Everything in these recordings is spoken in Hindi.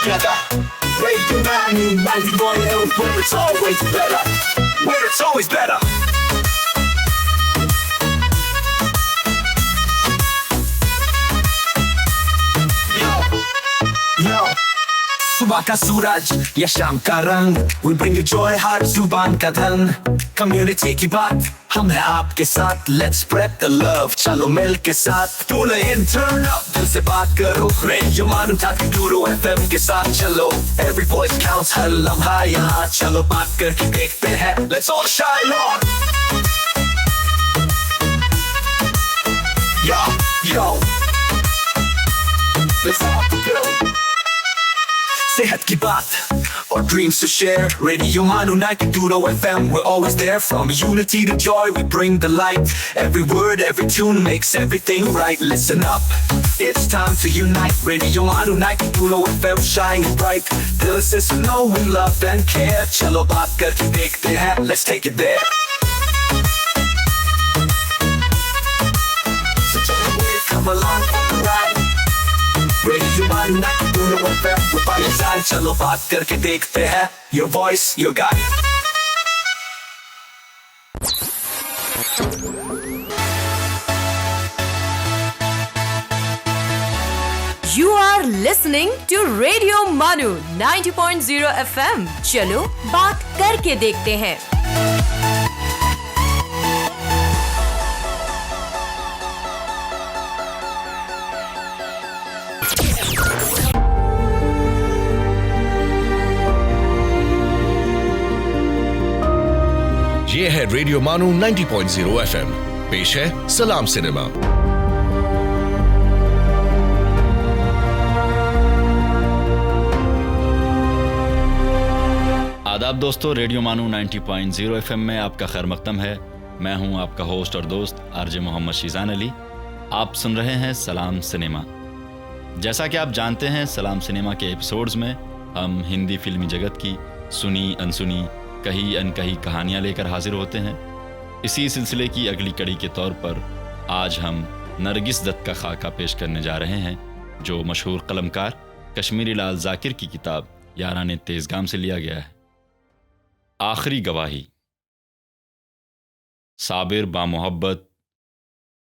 together. Radio 91, where it's always better. Where it's always better. Yo, सुबह का सूरज या शाम का रंग, we bring you joy हर जुबान का धन। Community की बात हम हैं आपके साथ, let's spread the love, चलो मिल के साथ। Tune in, turn up, दिल से बात करो, Radio Manu 92 FM के साथ चलो। Every voice counts, हर लम्हा यहाँ, चलो बात करके देखते हैं, let's all shine on। Yo, let's all go। सेहत की बात और dreams to share, Radio Manu 92 FM, we're always there. From unity to joy, we bring the light. Every word, every tune makes everything right. Listen up, it's time to unite. Radio Manu 92 FM, shining bright. दिल से सुनो, we love and care. चलो बात करके देखते हैं, let's take it there. So join me, come along for the ride. Radio Manu 92 FM, we're by your side. चलो बात करके देखते हैं, your voice, your guide. You are listening to Radio Manu 90.0 FM. चलो बात करके देखते हैं। ये है रेडियो मानू 90.0 FM। पेश है सलाम सिनेमा। आदाब दोस्तों, रेडियो मानू 90.0 FM में आपका खैर मकदम है। मैं हूं आपका होस्ट और दोस्त आरजे मोहम्मद शीजान अली। आप सुन रहे हैं सलाम सिनेमा। जैसा कि आप जानते हैं, सलाम सिनेमा के एपिसोड्स में हम हिंदी फिल्मी जगत की सुनी अनसुनी, कही अनकही कहानियां लेकर हाजिर होते हैं। इसी सिलसिले की अगली कड़ी के तौर पर आज हम नरगिस दत्त का खाका पेश करने जा रहे हैं, जो मशहूर कलमकार कश्मीरी लाल जाकिर की किताब याराने तेज़गाम से लिया गया है। आखिरी गवाही। साबिर बामुहब्बत,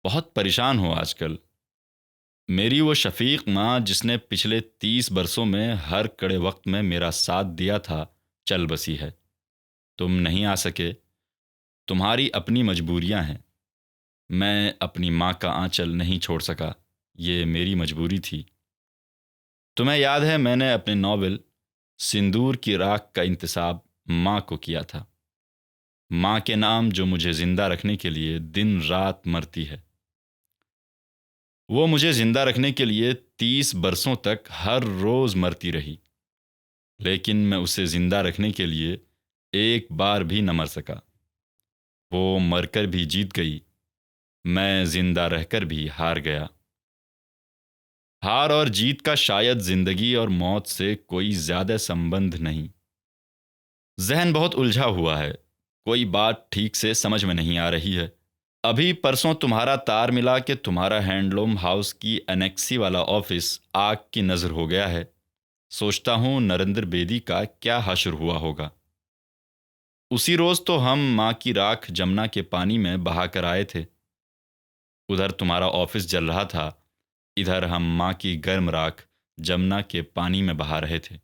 बहुत परेशान हो आजकल। मेरी वो शफीक माँ जिसने पिछले 30 बरसों में हर कड़े वक्त में मेरा साथ दिया था, चल बसी है। तुम नहीं आ सके, तुम्हारी अपनी मजबूरियां हैं। मैं अपनी माँ का आंचल नहीं छोड़ सका, ये मेरी मजबूरी थी। तुम्हें याद है, मैंने अपने नॉवेल सिंदूर की राख का इंतसाब माँ को किया था। माँ के नाम जो मुझे जिंदा रखने के लिए दिन रात मरती है। वो मुझे जिंदा रखने के लिए 30 बरसों तक हर रोज़ मरती रही, लेकिन मैं उसे जिंदा रखने के लिए एक बार भी न मर सका। वो मरकर भी जीत गई, मैं जिंदा रहकर भी हार गया। हार और जीत का शायद जिंदगी और मौत से कोई ज़्यादा संबंध नहीं। जहन बहुत उलझा हुआ है, कोई बात ठीक से समझ में नहीं आ रही है। अभी परसों तुम्हारा तार मिला कि तुम्हारा हैंडलूम हाउस की एनेक्सी वाला ऑफिस आग की नज़र हो गया है। सोचता हूँ नरेंद्र बेदी का क्या हश्र हुआ होगा। उसी रोज़ तो हम माँ की राख जमुना के पानी में बहा कर आए थे। उधर तुम्हारा ऑफिस जल रहा था, इधर हम माँ की गर्म राख जमुना के पानी में बहा रहे थे।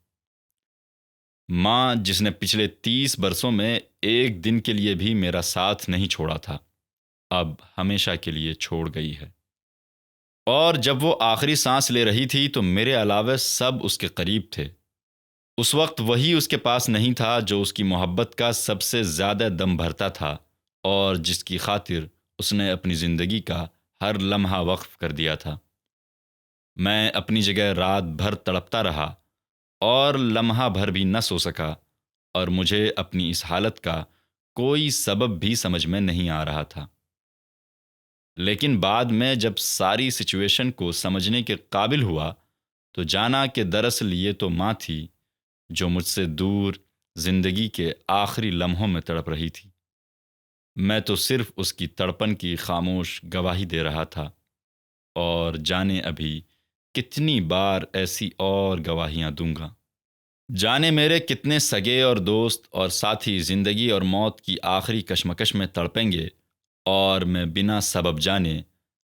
माँ जिसने पिछले 30 बरसों में एक दिन के लिए भी मेरा साथ नहीं छोड़ा था, अब हमेशा के लिए छोड़ गई है। और जब वो आखिरी सांस ले रही थी तो मेरे अलावा सब उसके करीब थे। उस वक्त वही उसके पास नहीं था जो उसकी मोहब्बत का सबसे ज़्यादा दम भरता था और जिसकी खातिर उसने अपनी ज़िंदगी का हर लम्हा वक्फ कर दिया था। मैं अपनी जगह रात भर तड़पता रहा और लम्हा भर भी न सो सका, और मुझे अपनी इस हालत का कोई सबब भी समझ में नहीं आ रहा था। लेकिन बाद में जब सारी सिचुएशन को समझने के काबिल हुआ तो जाना कि दरअसल ये तो माँ थी जो मुझसे दूर ज़िंदगी के आखिरी लम्हों में तड़प रही थी। मैं तो सिर्फ उसकी तड़पन की खामोश गवाही दे रहा था, और जाने अभी कितनी बार ऐसी और गवाहियाँ दूंगा। जाने मेरे कितने सगे और दोस्त और साथी ज़िंदगी और मौत की आखिरी कशमकश में तड़पेंगे और मैं बिना सबब जाने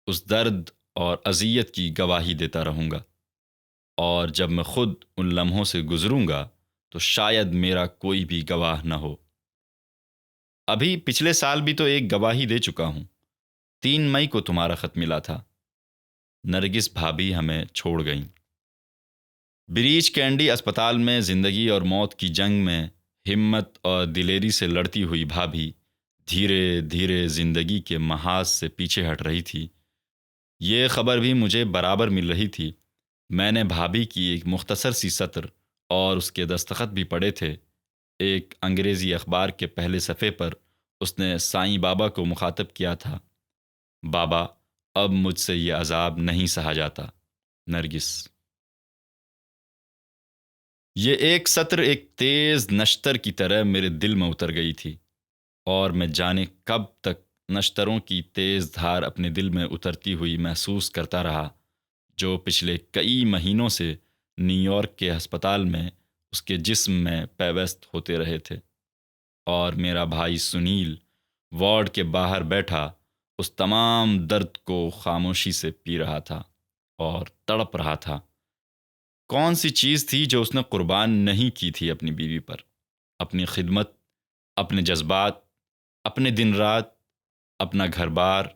उस दर्द और अज़ियत की गवाही देता रहूँगा। और जब मैं खुद उन लम्हों से गुज़रूँगा तो शायद मेरा कोई भी गवाह न हो। अभी पिछले साल भी तो एक गवाही दे चुका हूँ। 3 मई को तुम्हारा ख़त मिला था। नरगिस भाभी हमें छोड़ गईं। ब्रीच कैंडी अस्पताल में ज़िंदगी और मौत की जंग में हिम्मत और दिलेरी से लड़ती हुई भाभी धीरे धीरे ज़िंदगी के महाज से पीछे हट रही थी। ये ख़बर भी मुझे बराबर मिल रही थी। मैंने भाभी की एक मुख्तसर सी सत्र और उसके दस्तखत भी पढ़े थे। एक अंग्रेज़ी अखबार के पहले सफ़े पर उसने साईं बाबा को मुखातब किया था, बाबा अब मुझसे ये अजाब नहीं सहा जाता। नरगिस। ये एक सत्र एक तेज़ नश्तर की तरह मेरे दिल में उतर गई थी और मैं जाने कब तक नश्तरों की तेज़ धार अपने दिल में उतरती हुई महसूस करता रहा, जो पिछले कई महीनों से न्यूयॉर्क के अस्पताल में उसके जिस्म में पैवस्त होते रहे थे। और मेरा भाई सुनील वार्ड के बाहर बैठा उस तमाम दर्द को खामोशी से पी रहा था और तड़प रहा था। कौन सी चीज़ थी जो उसने कुर्बान नहीं की थी अपनी बीवी पर? अपनी खिदमत, अपने जज्बात, अपने दिन रात, अपना घर बार।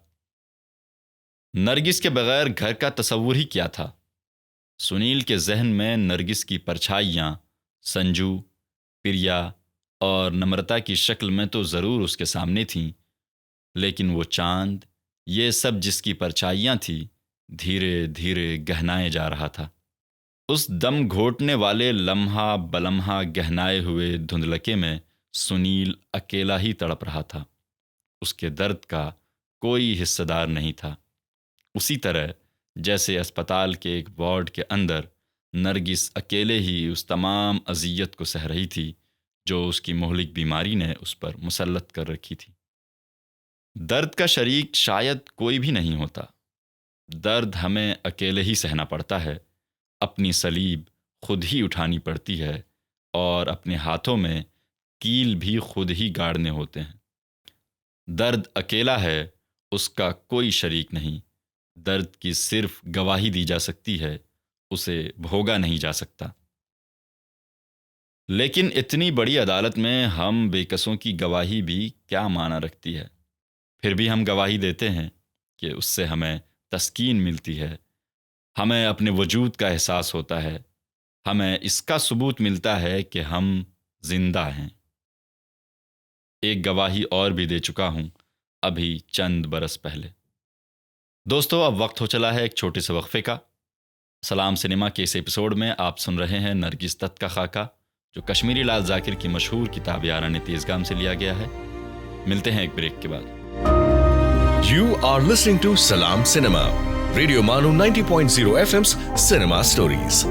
नरगिस के बगैर घर का तस्वुर ही क्या था? सुनील के जहन में नरगिस की परछाइयाँ संजू, प्रिया और नम्रता की शक्ल में तो ज़रूर उसके सामने थीं, लेकिन वो चांद, ये सब जिसकी परछाइयाँ थी, धीरे धीरे गहनाए जा रहा था। उस दम घोटने वाले लम्हा बलम्हा गहनाए हुए धुंधलके में सुनील अकेला ही तड़प रहा था। उसके दर्द का कोई हिस्सेदार नहीं था। उसी तरह जैसे अस्पताल के एक वार्ड के अंदर नरगिस अकेले ही उस तमाम अज़ियत को सह रही थी जो उसकी मोहलिक बीमारी ने उस पर मुसल्लत कर रखी थी। दर्द का शरीक शायद कोई भी नहीं होता। दर्द हमें अकेले ही सहना पड़ता है। अपनी सलीब खुद ही उठानी पड़ती है और अपने हाथों में कील भी खुद ही गाड़ने होते हैं। दर्द अकेला है, उसका कोई शरीक नहीं। दर्द की सिर्फ गवाही दी जा सकती है, उसे भोगा नहीं जा सकता। लेकिन इतनी बड़ी अदालत में हम बेकसों की गवाही भी क्या माना रखती है? फिर भी हम गवाही देते हैं कि उससे हमें तस्कीन मिलती है, हमें अपने वजूद का एहसास होता है, हमें इसका सबूत मिलता है कि हम जिंदा हैं। एक गवाही और भी दे चुका हूँ अभी चंद बरस पहले। दोस्तों, अब वक्त हो चला है एक छोटे से वक्फे का। सलाम सिनेमा के इस एपिसोड में आप सुन रहे हैं नरगिस दत्त का खाका, जो कश्मीरी लाल जाकिर की मशहूर किताब याराने तेज़गाम से लिया गया है। मिलते हैं एक ब्रेक के बाद। You are listening to Salam Cinema, Radio Manu 90.0 FM's Cinema Stories.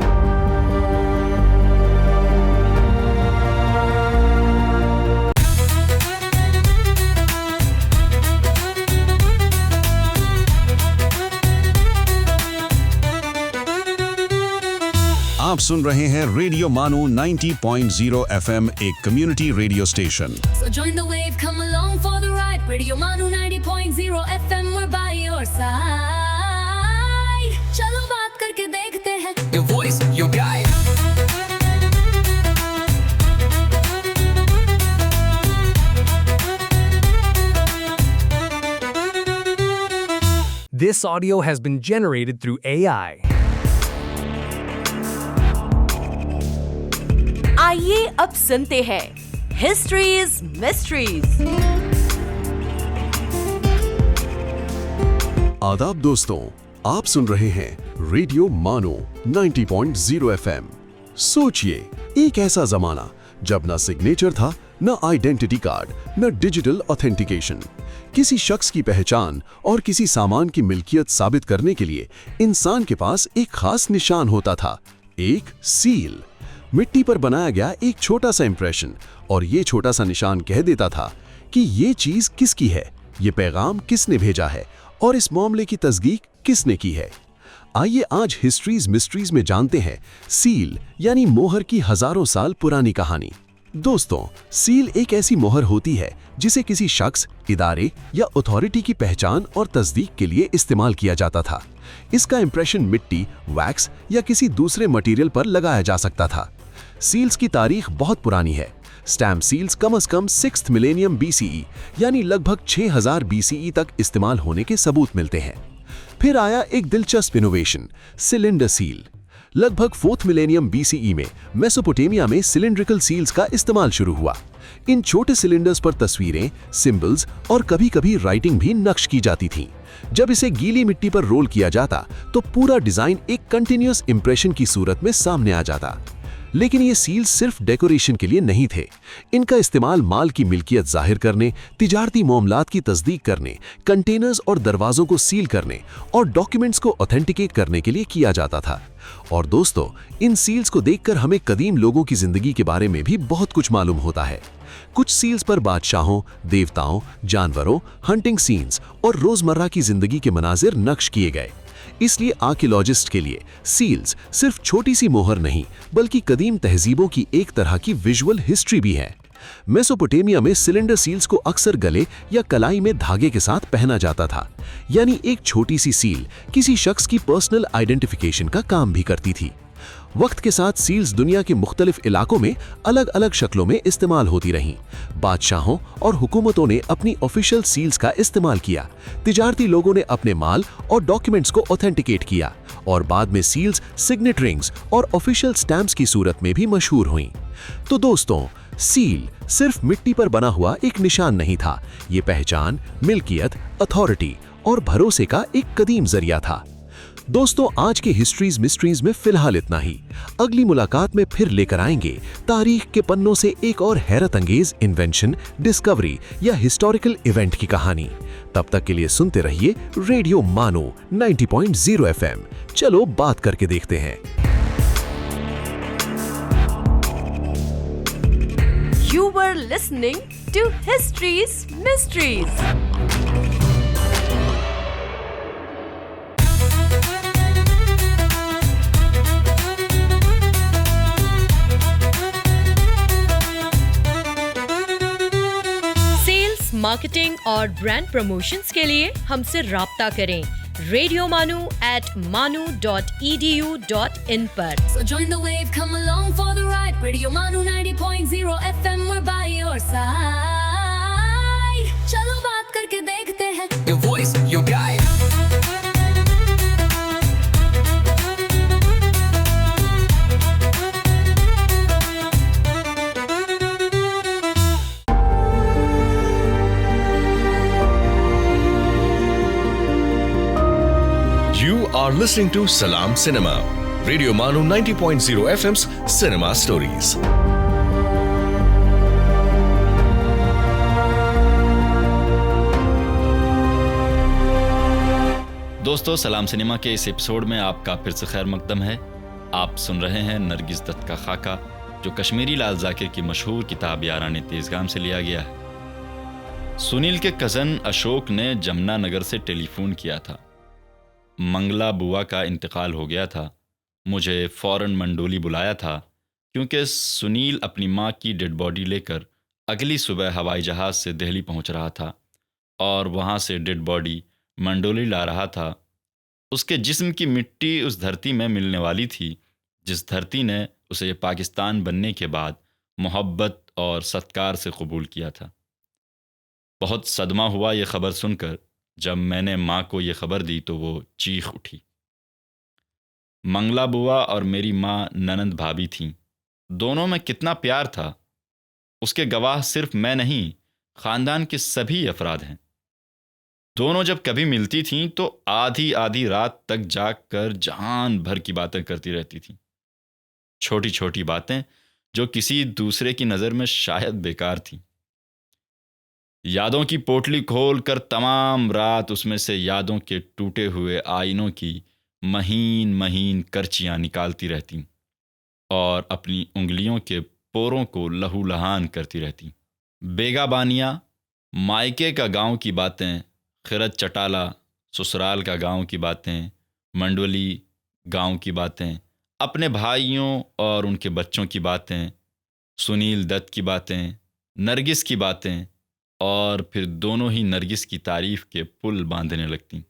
आप सुन रहे हैं रेडियो मानो 90.0 FM, एक community radio station. So join the wave, come along for the ride. Radio Manu 90.0 FM, we're by your side. चलो बात करके देखते हैं. Your voice, your guide. This audio has been generated through AI. आइए अब सुनते हैं हिस्ट्रीज मिस्ट्रीज। आदाब दोस्तों, आप सुन रहे हैं रेडियो मानो 90.0 FM। सोचिए, एक ऐसा जमाना जब न सिग्नेचर था, न आइडेंटिटी कार्ड, न डिजिटल ऑथेंटिकेशन। किसी शख्स की पहचान और किसी सामान की मिल्कियत साबित करने के लिए इंसान के पास एक खास निशान होता था, एक सील। मिट्टी पर बनाया गया एक छोटा सा इंप्रेशन, और ये छोटा सा निशान कह देता था कि ये चीज किसकी है, ये पैगाम किसने भेजा है और इस मामले की तस्दीक किसने की है। आइए आज हिस्ट्रीज मिस्ट्रीज में जानते हैं सील यानी मोहर की हजारों साल पुरानी कहानी। दोस्तों, सील एक ऐसी मोहर होती है जिसे किसी शख्स, इदारे या अथॉरिटी की पहचान और तस्दीक के लिए इस्तेमाल किया जाता था। इसका इंप्रेशन मिट्टी, वैक्स या किसी दूसरे मटेरियल पर लगाया जा सकता था। सील्स की तारीख बहुत पुरानी है। स्टैम्प सील्स कम से कम 6th मिलेनियम BCE यानी लगभग 6000 BCE तक इस्तेमाल होने के सबूत मिलते हैं। फिर आया एक दिलचस्प इनोवेशन, सिलेंडर सील। लगभग 4th मिलेनियम BCE में मेसोपोटामिया में सिलिंड्रिकल सील्स का इस्तेमाल शुरू हुआ। इन छोटे सिलेंडर्स पर तस्वीरें, सिंबल्स और कभी-कभी राइटिंग भी नक्श की जाती थीं। जब इसे गीली मिट्टी पर रोल किया जाता तो पूरा डिजाइन एक कंटिन्यूअस इंप्रेशन की सूरत में सामने आ जाता। लेकिन ये सील्स सिर्फ डेकोरेशन के लिए नहीं थे। इनका इस्तेमाल माल की मिल्कियत जाहिर करने, तिजारती मामलात की तस्दीक करने, कंटेनर्स और दरवाजों को सील करने और डॉक्यूमेंट्स को ऑथेंटिकेट करने के लिए किया जाता था। और दोस्तों, इन सील्स को देखकर हमें कदीम लोगों की जिंदगी के बारे में भी बहुत कुछ मालूम होता है। कुछ सील्स पर बादशाहों, देवताओं, जानवरों, हंटिंग सीन्स और रोजमर्रा की जिंदगी के मनाजिर नक्श किए गए। इसलिए आर्कियोलॉजिस्ट के लिए सील्स सिर्फ छोटी सी मोहर नहीं, बल्कि कदीम तहजीबों की एक तरह की विजुअल हिस्ट्री भी है। मेसोपोटामिया में सिलेंडर सील्स को अक्सर गले या कलाई में धागे के साथ पहना जाता था, यानी एक छोटी सी सील किसी शख्स की पर्सनल आइडेंटिफिकेशन का काम भी करती थी। वक्त के साथ सील्स दुनिया के मुख्तलिफ इलाकों में अलग अलग शक्लों में इस्तेमाल होती रहीं। बादशाहों और हुकूमतों ने अपनी ऑफिशियल सील्स का इस्तेमाल किया, तिजारती लोगों ने अपने माल और डॉक्यूमेंट्स को ऑथेंटिकेट किया, और बाद में सील्स सिग्नेट रिंग्स और ऑफिशियल स्टैम्प्स की सूरत में भी मशहूर हुईं। तो दोस्तों, सील सिर्फ मिट्टी पर बना हुआ एक निशान नहीं था, ये पहचान, मिल्कियत, अथॉरिटी और भरोसे का एक कदीम जरिया था। दोस्तों, आज के हिस्ट्रीज मिस्ट्रीज में फिलहाल इतना ही। अगली मुलाकात में फिर लेकर आएंगे तारीख के पन्नों से एक और हैरत अंगेज इन्वेंशन, डिस्कवरी या हिस्टोरिकल इवेंट की कहानी। तब तक के लिए सुनते रहिए रेडियो मानो 90.0 FM। चलो बात करके देखते हैं। You were listening to History's Mysteries. Sales, marketing और ब्रांड प्रमोशंस के लिए हमसे राब्ता करें radiomanu@manu.edu.in पर। So join the wave, come along for the ride. Radio Manu 90.0 FM, we're by your side. चलो बात करके देखते हैं। Your voice, your guide. You are listening to Salam Cinema, Radio Manu 90.0 FM's Cinema Stories. दोस्तों, सलाम सिनेमा के इस एपिसोड में आपका फिर से खैर मकदम है। आप सुन रहे हैं नरगिस दत्त का खाका, जो कश्मीरी लाल जाकिर की मशहूर किताब याराने तेजगाम से लिया गया है। सुनील के कज़न अशोक ने जमुनानगर से टेलीफोन किया था। मंगला बुआ का इंतकाल हो गया था। मुझे फ़ौरन मंडोली बुलाया था, क्योंकि सुनील अपनी माँ की डेड बॉडी लेकर अगली सुबह हवाई जहाज़ से दिल्ली पहुँच रहा था और वहाँ से डेड बॉडी मंडोली ला रहा था। उसके जिस्म की मिट्टी उस धरती में मिलने वाली थी जिस धरती ने उसे पाकिस्तान बनने के बाद मोहब्बत और सत्कार से कबूल किया था। बहुत सदमा हुआ ये ख़बर सुनकर। जब मैंने माँ को ये ख़बर दी तो वो चीख उठी। मंगला बुआ और मेरी माँ ननंद भाभी थीं। दोनों में कितना प्यार था, उसके गवाह सिर्फ मैं नहीं, ख़ानदान के सभी अफराद हैं। दोनों जब कभी मिलती थीं तो आधी आधी रात तक जाग कर जान भर की बातें करती रहती थीं। छोटी छोटी बातें जो किसी दूसरे की नज़र में शायद बेकार थीं। यादों की पोटली खोल कर तमाम रात उसमें से यादों के टूटे हुए आईनों की महीन महीन करचियाँ निकालती रहती और अपनी उंगलियों के पोरों को लहूलहान करती रहती। बेगाबानियाँ, मायके का गांव की बातें, खिरत चटाला, ससुराल का गांव की बातें, मंडोली, गांव की बातें, अपने भाइयों और उनके बच्चों की बातें, सुनील दत्त की बातें, नरगिस की बातें, और फिर दोनों ही नरगिस की तारीफ के पुल बांधने लगती।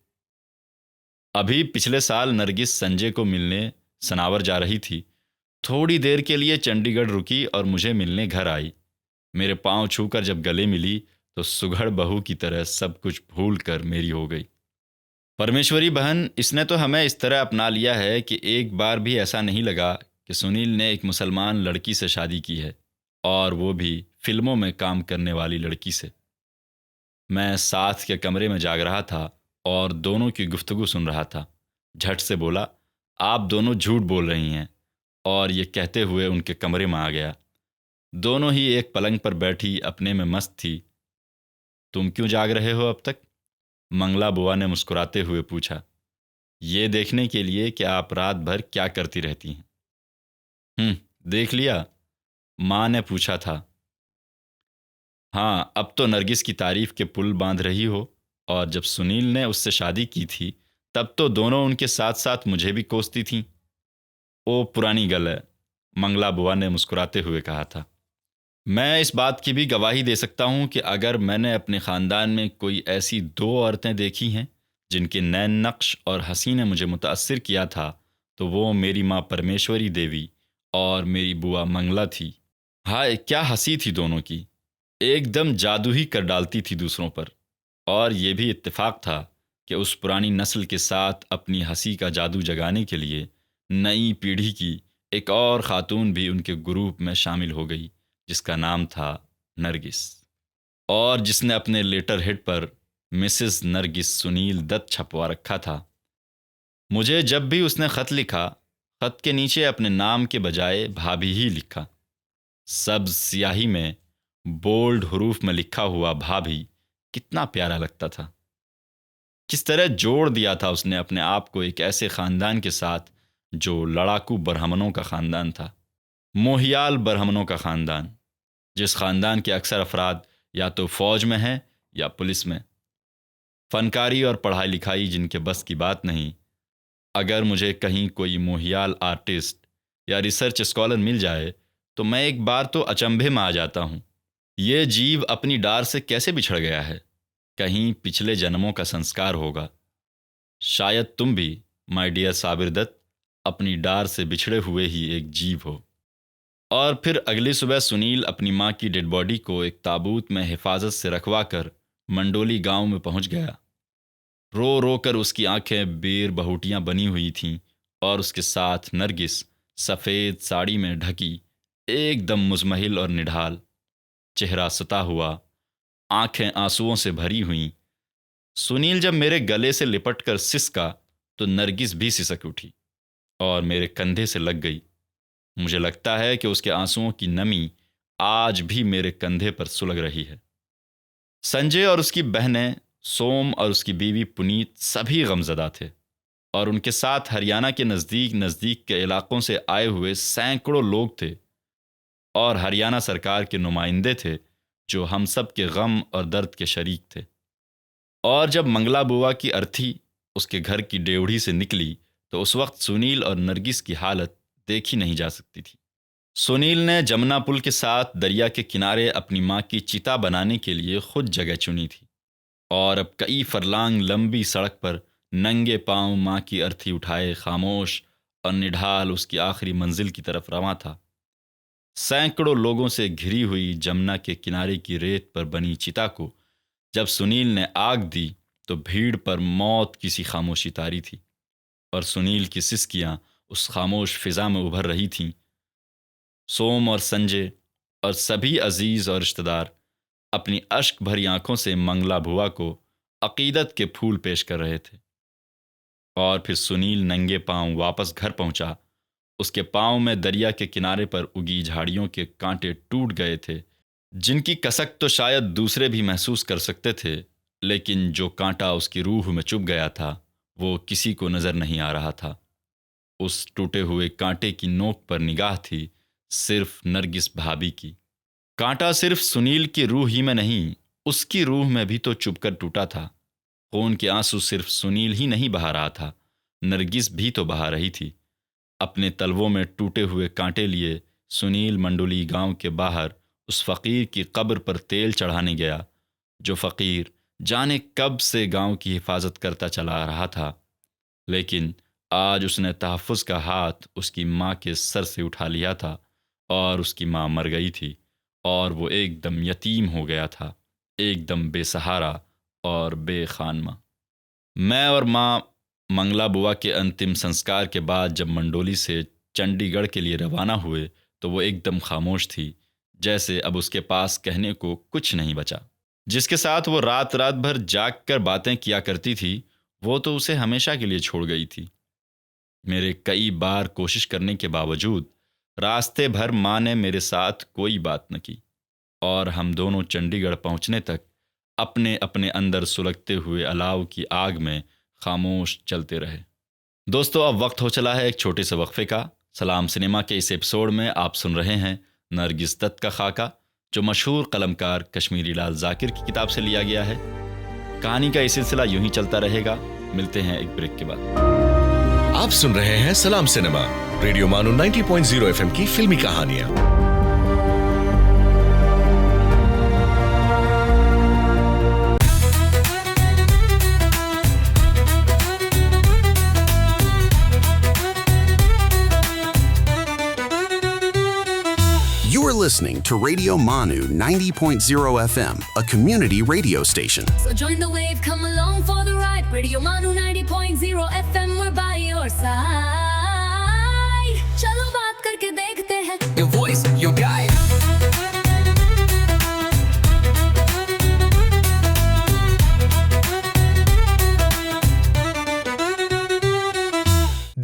अभी पिछले साल नरगिस संजय को मिलने सनावर जा रही थी। थोड़ी देर के लिए चंडीगढ़ रुकी और मुझे मिलने घर आई। मेरे पांव छूकर जब गले मिली तो सुघड़ बहू की तरह सब कुछ भूल कर मेरी हो गई। परमेश्वरी बहन, इसने तो हमें इस तरह अपना लिया है कि एक बार भी ऐसा नहीं लगा कि सुनील ने एक मुसलमान लड़की से शादी की है, और वो भी फिल्मों में काम करने वाली लड़की से। मैं साथ के कमरे में जाग रहा था और दोनों की गुफ्तगू सुन रहा था। झट से बोला, आप दोनों झूठ बोल रही हैं, और ये कहते हुए उनके कमरे में आ गया। दोनों ही एक पलंग पर बैठी अपने में मस्त थी। तुम क्यों जाग रहे हो अब तक? मंगला बुआ ने मुस्कुराते हुए पूछा। ये देखने के लिए कि आप रात भर क्या करती रहती हैं। देख लिया? माँ ने पूछा था। हाँ, अब तो नरगिस की तारीफ के पुल बांध रही हो, और जब सुनील ने उससे शादी की थी तब तो दोनों उनके साथ साथ मुझे भी कोसती थीं। ओ पुरानी गल है, मंगला बुआ ने मुस्कुराते हुए कहा था। मैं इस बात की भी गवाही दे सकता हूँ कि अगर मैंने अपने ख़ानदान में कोई ऐसी 2 औरतें देखी हैं जिनके नैन नक्श और हंसी ने मुझे मुतासिर किया था, तो वो मेरी माँ परमेश्वरी देवी और मेरी बुआ मंगला थी। हाय, क्या हंसी थी दोनों की, एकदम जादू ही कर डालती थी दूसरों पर। और ये भी इत्तेफाक था कि उस पुरानी नस्ल के साथ अपनी हंसी का जादू जगाने के लिए नई पीढ़ी की एक और ख़ातून भी उनके ग्रुप में शामिल हो गई, जिसका नाम था नरगिस, और जिसने अपने लेटर हेड पर मिसेस नरगिस सुनील दत्त छपवा रखा था। मुझे जब भी उसने ख़त लिखा, ख़त के नीचे अपने नाम के बजाय भाभी ही लिखा। सब्ज़ स्याही में बोल्ड हरूफ में लिखा हुआ भाभी कितना प्यारा लगता था। किस तरह जोड़ दिया था उसने अपने आप को एक ऐसे ख़ानदान के साथ जो लड़ाकू बरहमनों का ख़ानदान था, मोहियाल बरहमनों का ख़ानदान, जिस ख़ानदान के अक्सर अफराद या तो फ़ौज में हैं या पुलिस में। फ़नकारी और पढ़ाई लिखाई जिनके बस की बात नहीं। अगर मुझे कहीं कोई मोहियाल आर्टिस्ट या रिसर्च स्कॉलर मिल जाए तो मैं एक बार तो अचंभे में आ जाता हूँ। ये जीव अपनी डार से कैसे बिछड़ गया है? कहीं पिछले जन्मों का संस्कार होगा। शायद तुम भी, माय डियर साबिर दत्त, अपनी डार से बिछड़े हुए ही एक जीव हो। और फिर अगली सुबह सुनील अपनी माँ की डेड बॉडी को एक ताबूत में हिफाजत से रखवा कर मंडोली गांव में पहुंच गया। रो रो कर उसकी आंखें बेर बहुटियाँ बनी हुई थीं, और उसके साथ नरगिस सफ़ेद साड़ी में ढकी, एकदम मुज़महिल और निढाल, चेहरा सता हुआ, आंखें आंसुओं से भरी हुईं। सुनील जब मेरे गले से लिपट कर सिसका तो नरगिस भी सिसक उठी और मेरे कंधे से लग गई। मुझे लगता है कि उसके आंसुओं की नमी आज भी मेरे कंधे पर सुलग रही है। संजय और उसकी बहनें, सोम और उसकी बीवी पुनीत सभी गमज़दा थे, और उनके साथ हरियाणा के नज़दीक नज़दीक के इलाक़ों से आए हुए सैकड़ों लोग थे, और हरियाणा सरकार के नुमाइंदे थे जो हम सब के गम और दर्द के शरीक थे। और जब मंगला बुआ की अर्थी उसके घर की डेवढ़ी से निकली तो उस वक्त सुनील और नरगिस की हालत देखी नहीं जा सकती थी। सुनील ने जमुना पुल के साथ दरिया के किनारे अपनी माँ की चिता बनाने के लिए खुद जगह चुनी थी, और अब कई फरलांग लंबी सड़क पर नंगे पांव माँ की अर्थी उठाए खामोश और निढाल उसकी आखिरी मंजिल की तरफ रवां था। सैकड़ों लोगों से घिरी हुई जमुना के किनारे की रेत पर बनी चिता को जब सुनील ने आग दी तो भीड़ पर मौत की सी खामोशी तारी थी, और सुनील की सिसकियां उस खामोश फिजा में उभर रही थीं। सोम और संजय और सभी अजीज़ और रिश्तेदार अपनी अश्क भरी आंखों से मंगला बुआ को अकीदत के फूल पेश कर रहे थे। और फिर सुनील नंगे पांव वापस घर पहुंचा। उसके पांव में दरिया के किनारे पर उगी झाड़ियों के कांटे टूट गए थे, जिनकी कसक तो शायद दूसरे भी महसूस कर सकते थे, लेकिन जो कांटा उसकी रूह में चुभ गया था वो किसी को नज़र नहीं आ रहा था। उस टूटे हुए कांटे की नोक पर निगाह थी सिर्फ नरगिस भाभी की। कांटा सिर्फ सुनील की रूह ही में नहीं, उसकी रूह में भी तो चुभकर टूटा था। खून के आंसू सिर्फ सुनील ही नहीं बहा रहा था, नरगिस भी तो बहा रही थी। अपने तलवों में टूटे हुए कांटे लिए सुनील मंडोली गांव के बाहर उस फ़कीर की कब्र पर तेल चढ़ाने गया, जो फ़कीर जाने कब से गांव की हिफाजत करता चला रहा था। लेकिन आज उसने तहफ़्फ़ुज़ का हाथ उसकी माँ के सर से उठा लिया था और उसकी माँ मर गई थी और वो एकदम यतीम हो गया था, एकदम बेसहारा और बेखानमा। मैं और माँ मंगला बुआ के अंतिम संस्कार के बाद जब मंडोली से चंडीगढ़ के लिए रवाना हुए तो वो एकदम खामोश थी, जैसे अब उसके पास कहने को कुछ नहीं बचा। जिसके साथ वो रात रात भर जाग कर बातें किया करती थी, वो तो उसे हमेशा के लिए छोड़ गई थी। मेरे कई बार कोशिश करने के बावजूद रास्ते भर माँ ने मेरे साथ कोई बात न की और हम दोनों चंडीगढ़ पहुँचने तक अपने अपने अंदर सुलगते हुए अलाव की आग में खामोश चलते रहे। दोस्तों, अब वक्त हो चला है एक छोटे से वक्फे का। सलाम सिनेमा के इस एपिसोड में आप सुन रहे हैं नरगिस दत्त का खाका, जो मशहूर कलमकार कश्मीरी लाल जाकिर की किताब से लिया गया है। कहानी का ये सिलसिला यूं ही चलता रहेगा। मिलते हैं एक ब्रेक के बाद। आप सुन रहे हैं सलाम सिनेमा, रेडियो मानो 90.0 FM की फिल्मी कहानियां। You are listening to Radio Manu 90.0 FM, a community radio station. So join the wave, come along for the ride. Radio Manu 90.0 FM, we're by your side. चलो बात करके देखते हैं. Your voice, your guide.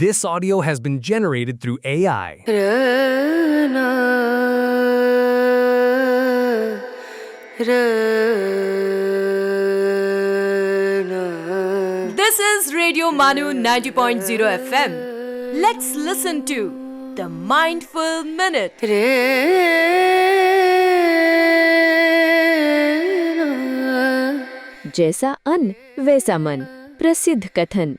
This audio has been generated through AI. This is Radio Manu 90.0 FM. Let's listen to The Mindful Minute. जैसा अन्न वैसा मन, प्रसिद्ध कथन।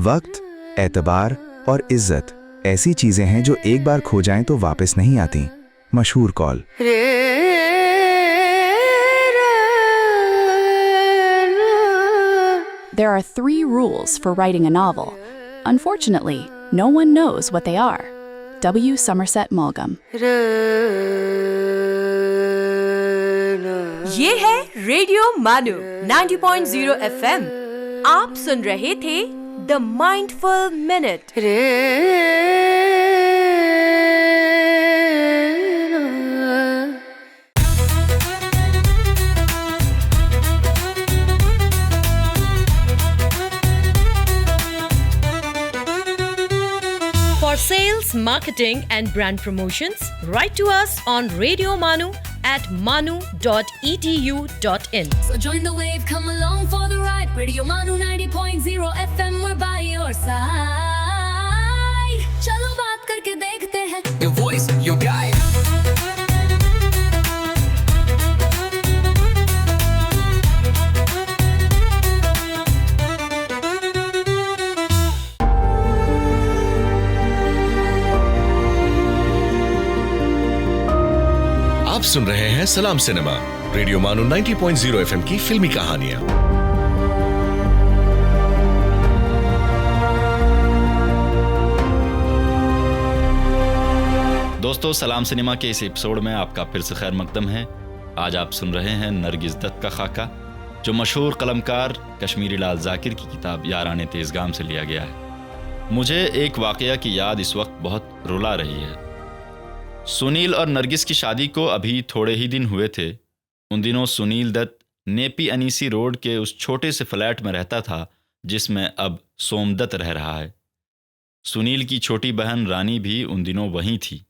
वक्त, एतबार और इज्जत ऐसी चीजें हैं जो एक बार खो जाएं तो वापस नहीं आती। मशहूर call. There are 3 rules for writing a novel. Unfortunately, no one knows what they are. W. Somerset Maugham. ये है रेडियो मानो 90.0 FM। आप सुन रहे थे the mindful minute. For sales, marketing and brand promotions, write to us on Radio Manu at manu.edu.in. So join the wave, come along for the ride. Radio Manu 90.0 FM, we're by your side. चलो बात करके देखते हैं. Your voice, your guide. आप सुन रहे हैं सलाम सिनेमा, रेडियो मानो 90.0 FM की फिल्मी कहानियां। दोस्तों, सलाम सिनेमा के इस एपिसोड में आपका फिर से खैर मकदम है। आज आप सुन रहे हैं नरगिस दत्त का खाका, जो मशहूर कलमकार कश्मीरी लाल जाकिर की किताब याराने तेज़गाम से लिया गया है। मुझे एक वाकया की याद इस वक्त बहुत रुला रही है। सुनील और नरगिस की शादी को अभी थोड़े ही दिन हुए थे। उन दिनों सुनील दत्त नेपी अनीसी रोड के उस छोटे से फ्लैट में रहता था जिसमें अब सोमदत्त रह रहा है। सुनील की छोटी बहन रानी भी उन दिनों वहीं थी।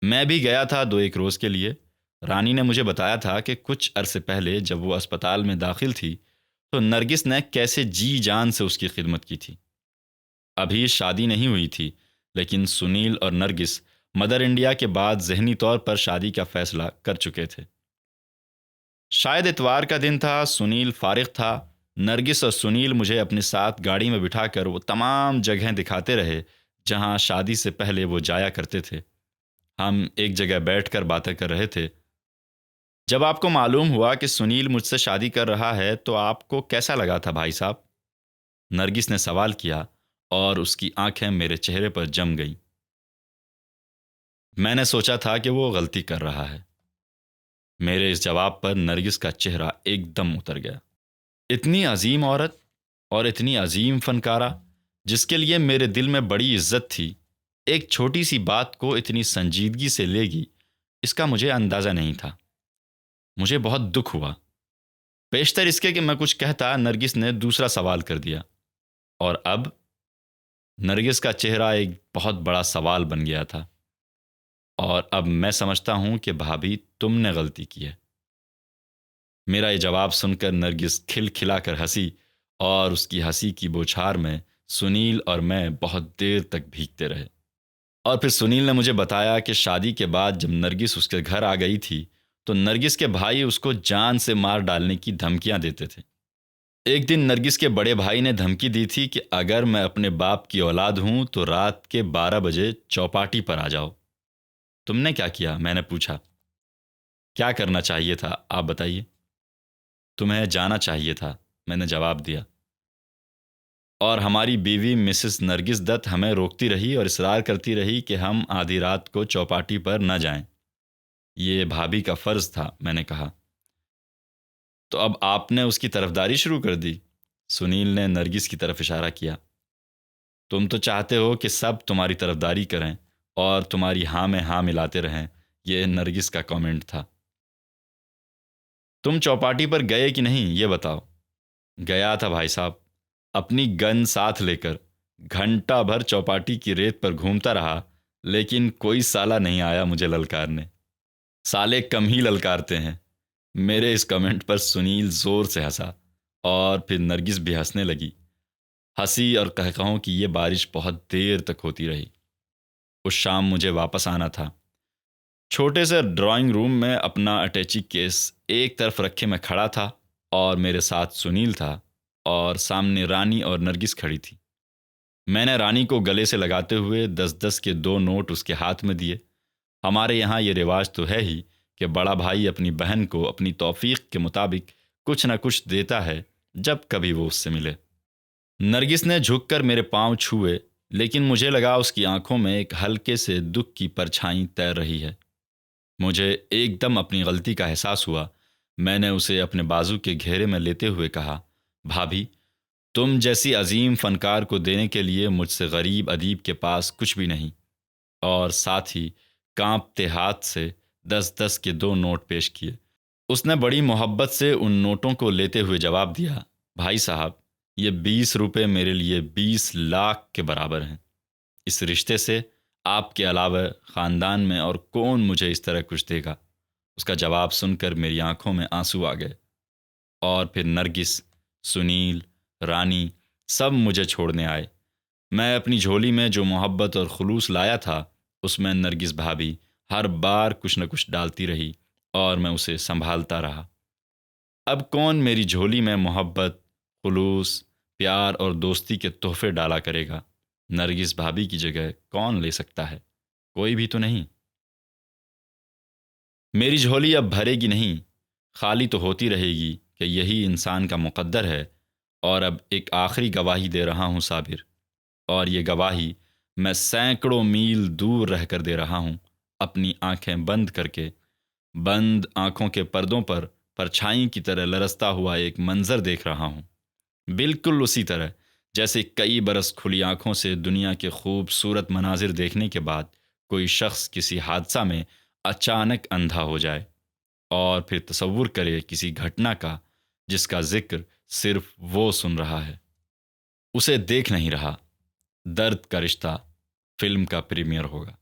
मैं भी गया था 2-1 रोज़ के लिए। रानी ने मुझे बताया था कि कुछ अरसे पहले जब वो अस्पताल में दाखिल थी तो नरगिस ने कैसे जी जान से उसकी खिदमत की थी। अभी शादी नहीं हुई थी, लेकिन सुनील और नरगिस मदर इंडिया के बाद ज़हनी तौर पर शादी का फैसला कर चुके थे। शायद इतवार का दिन था। सुनील फारिग था नरगिस और सुनील मुझे अपने साथ गाड़ी में बिठाकर वो तमाम जगहें दिखाते रहे जहां शादी से पहले वो जाया करते थे। हम एक जगह बैठकर बातें कर रहे थे। जब आपको मालूम हुआ कि सुनील मुझसे शादी कर रहा है तो आपको कैसा लगा था भाई साहब? नरगिस ने सवाल किया और उसकी आंखें मेरे चेहरे पर जम गईं। मैंने सोचा था कि वो गलती कर रहा है। मेरे इस जवाब पर नरगिस का चेहरा एकदम उतर गया। इतनी अजीम औरत और इतनी अजीम फनकारा जिसके लिए मेरे दिल में बड़ी इज्जत थी, एक छोटी सी बात को इतनी संजीदगी से लेगी, इसका मुझे अंदाज़ा नहीं था। मुझे बहुत दुख हुआ। पेशतर इसके कि मैं कुछ कहता, नरगिस ने दूसरा सवाल कर दिया। और अब नरगिस का चेहरा एक बहुत बड़ा सवाल बन गया था। और अब मैं समझता हूं कि भाभी तुमने गलती की है। मेरा ये जवाब सुनकर नरगिस खिलखिलाकर हंसी और उसकी हंसी की बौछार में सुनील और मैं बहुत देर तक भीगते रहे। और फिर सुनील ने मुझे बताया कि शादी के बाद जब नरगिस उसके घर आ गई थी तो नरगिस के भाई उसको जान से मार डालने की धमकियां देते थे। एक दिन नरगिस के बड़े भाई ने धमकी दी थी कि अगर मैं अपने बाप की औलाद हूं तो रात के 12 बजे चौपाटी पर आ जाओ। तुमने क्या किया? मैंने पूछा। क्या करना चाहिए था आप बताइए? तुम्हें जाना चाहिए था, मैंने जवाब दिया। और हमारी बीवी मिसेस नरगिस दत्त हमें रोकती रही और इसरार करती रही कि हम आधी रात को चौपाटी पर न जाएं। ये भाभी का फर्ज था, मैंने कहा। तो अब आपने उसकी तरफदारी शुरू कर दी? सुनील ने नरगिस की तरफ इशारा किया। तुम तो चाहते हो कि सब तुम्हारी तरफदारी करें और तुम्हारी हाँ में हाँ मिलाते रहें, यह नरगिस का कमेंट था। तुम चौपाटी पर गए कि नहीं ये बताओ? गया था भाई साहब, अपनी गन साथ लेकर घंटा भर चौपाटी की रेत पर घूमता रहा, लेकिन कोई साला नहीं आया मुझे ललकारने। साले कम ही ललकारते हैं। मेरे इस कमेंट पर सुनील जोर से हंसा और फिर नरगिस भी हंसने लगी। हंसी और कहकहों की ये बारिश बहुत देर तक होती रही। उस शाम मुझे वापस आना था। छोटे से ड्राइंग रूम में अपना अटैची केस एक तरफ रखे मैं खड़ा था और मेरे साथ सुनील था और सामने रानी और नरगिस खड़ी थी। मैंने रानी को गले से लगाते हुए 10-10 के 2 नोट उसके हाथ में दिए। हमारे यहाँ ये रिवाज तो है ही कि बड़ा भाई अपनी बहन को अपनी तौफीक के मुताबिक कुछ न कुछ देता है जब कभी वो उससे मिले। नरगिस ने झुककर मेरे पांव छुए, लेकिन मुझे लगा उसकी आंखों में एक हल्के से दुख की परछाई तैर रही है। मुझे एकदम अपनी गलती का एहसास हुआ। मैंने उसे अपने बाजू के घेरे में लेते हुए कहा, भाभी, तुम जैसी अजीम फनकार को देने के लिए मुझसे गरीब अदीब के पास कुछ भी नहीं। और साथ ही कांपते हाथ से 10-10 के 2 नोट पेश किए। उसने बड़ी मोहब्बत से उन नोटों को लेते हुए जवाब दिया, भाई साहब, ये 20 रुपये मेरे लिए 20 लाख के बराबर हैं। इस रिश्ते से आपके अलावा ख़ानदान में और कौन मुझे इस तरह कुछ देगा? उसका जवाब सुनकर मेरी आंखों में आंसू आ गए। और फिर नरगिस, सुनील, रानी सब मुझे छोड़ने आए। मैं अपनी झोली में जो मोहब्बत और खुलूस लाया था उसमें नरगिस भाभी हर बार कुछ न कुछ डालती रही और मैं उसे संभालता रहा। अब कौन मेरी झोली में मोहब्बत, खुलूस, प्यार और दोस्ती के तोहफे डाला करेगा? नरगिस भाभी की जगह कौन ले सकता है? कोई भी तो नहीं। मेरी झोली अब भरेगी नहीं, खाली तो होती रहेगी कि यही इंसान का मुकद्दर है। और अब एक आखिरी गवाही दे रहा हूँ साबिर, और ये गवाही मैं सैकड़ों मील दूर रहकर दे रहा हूँ, अपनी आंखें बंद करके। बंद आंखों के पर्दों पर परछाई की तरह लरसता हुआ एक मंजर देख रहा हूँ, बिल्कुल उसी तरह जैसे कई बरस खुली आंखों से दुनिया के खूबसूरत मनाजिर देखने के बाद कोई शख्स किसी हादसा में अचानक अंधा हो जाए और फिर तसव्वुर करे किसी घटना का जिसका जिक्र सिर्फ वो सुन रहा है, उसे देख नहीं रहा। दर्द का रिश्ता फिल्म का प्रीमियर होगा।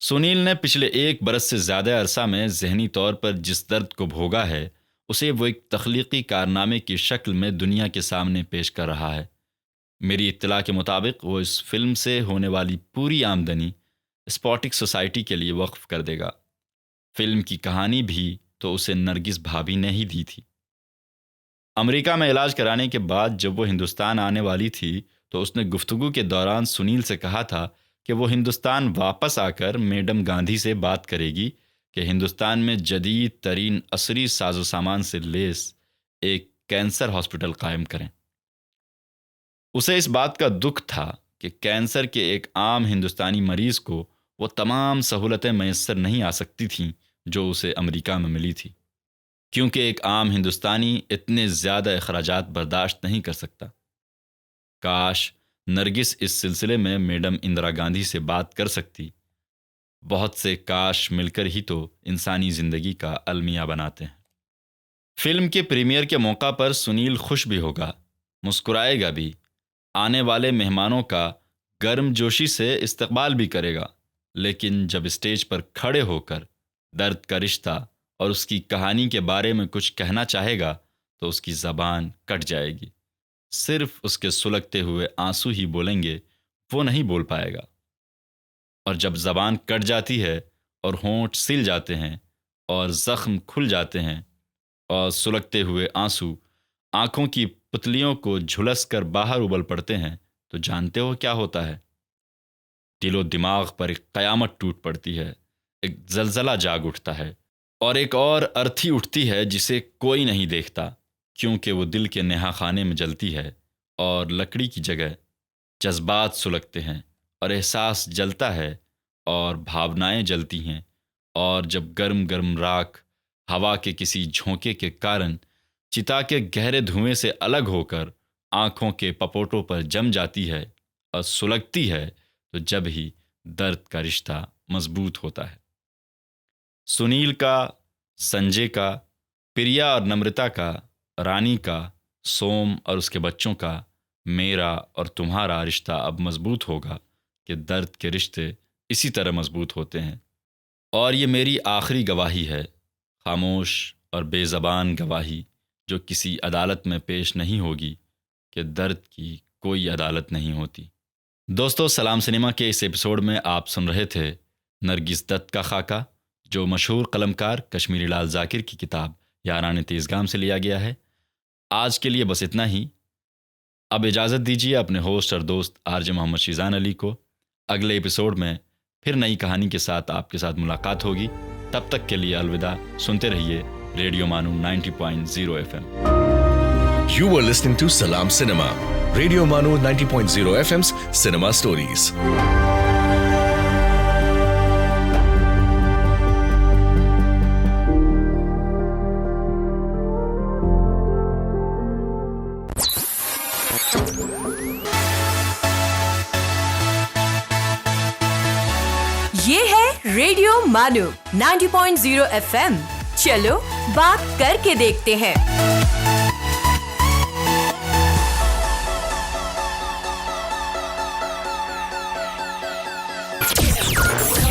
सुनील ने पिछले 1 बरस से ज़्यादा अरसा में ज़हनी तौर पर जिस दर्द को भोगा है उसे वो एक तख्लीकी कारनामे की शक्ल में दुनिया के सामने पेश कर रहा है। मेरी इत्तला के मुताबिक वो इस फिल्म से होने वाली पूरी आमदनी स्पॉटिक सोसाइटी के लिए वक्फ कर देगा। फिल्म की कहानी भी तो उसे नरगिस भाभी ने ही दी थी। अमेरिका में इलाज कराने के बाद जब वो हिंदुस्तान आने वाली थी तो उसने गुफ्तगू के दौरान सुनील से कहा था कि वो हिंदुस्तान वापस आकर मैडम गांधी से बात करेगी कि हिंदुस्तान में जदीद तरीन असरी साजो सामान से लेस एक कैंसर हॉस्पिटल कायम करें। उसे इस बात का दुख था कि कैंसर के एक आम हिंदुस्तानी मरीज को वो तमाम सहूलतें मैसर नहीं आ सकती थीं जो उसे अमेरिका में मिली थी, क्योंकि एक आम हिंदुस्तानी इतने ज़्यादा अखराजात बर्दाश्त नहीं कर सकता। काश नरगिस इस सिलसिले में मैडम इंदिरा गांधी से बात कर सकती। बहुत से काश मिलकर ही तो इंसानी ज़िंदगी का अलमिया बनाते हैं। फिल्म के प्रीमियर के मौका पर सुनील खुश भी होगा, मुस्कुराएगा भी, आने वाले मेहमानों का गर्मजोशी से इस्तकबाल भी करेगा, लेकिन जब स्टेज पर खड़े होकर दर्द का रिश्ता और उसकी कहानी के बारे में कुछ कहना चाहेगा तो उसकी ज़बान कट जाएगी। सिर्फ उसके सुलगते हुए आंसू ही बोलेंगे, वो नहीं बोल पाएगा। और जब ज़बान कट जाती है और होंठ सिल जाते हैं और ज़ख्म खुल जाते हैं और सुलगते हुए आंसू आँखों की पुतलियों को झुलस कर बाहर उबल पड़ते हैं, तो जानते हो क्या होता है? दिलो दिमाग पर एक क़यामत टूट पड़ती है, एक ज़लज़ला जाग उठता है और एक और अर्थी उठती है जिसे कोई नहीं देखता, क्योंकि वो दिल के नेहा खाने में जलती है और लकड़ी की जगह जज्बात सुलगते हैं और एहसास जलता है और भावनाएं जलती हैं। और जब गर्म गर्म राख हवा के किसी झोंके के कारण चिता के गहरे धुएं से अलग होकर आँखों के पपोटों पर जम जाती है और सुलगती है, तो जब ही दर्द का रिश्ता मजबूत होता है। सुनील का, संजय का, प्रिया और नम्रता का, रानी का, सोम और उसके बच्चों का, मेरा और तुम्हारा रिश्ता अब मजबूत होगा कि दर्द के रिश्ते इसी तरह मजबूत होते हैं। और ये मेरी आखिरी गवाही है, खामोश और बेज़बान गवाही, जो किसी अदालत में पेश नहीं होगी, कि दर्द की कोई अदालत नहीं होती। दोस्तों, सलाम सिनेमा के इस एपिसोड में आप सुन रहे थे नरगिस दत्त का खाका, जो मशहूर कलमकार कश्मीरी लाल जाकिर की किताब यारान तेज़गाम से लिया गया है। आज के लिए बस इतना ही। अब इजाज़त दीजिए अपने होस्ट और दोस्त आरजे मोहम्मद शीज़ान अली को। अगले एपिसोड में फिर नई कहानी के साथ आपके साथ मुलाकात होगी। तब तक के लिए अलविदा। सुनते रहिए रेडियो मानू 90.0 FM। You were listening to Salam Cinema, Radio Manu 90.0 FM's Cinema Stories. ये है रेडियो मानू 90.0 FM। चलो बात करके देखते हैं।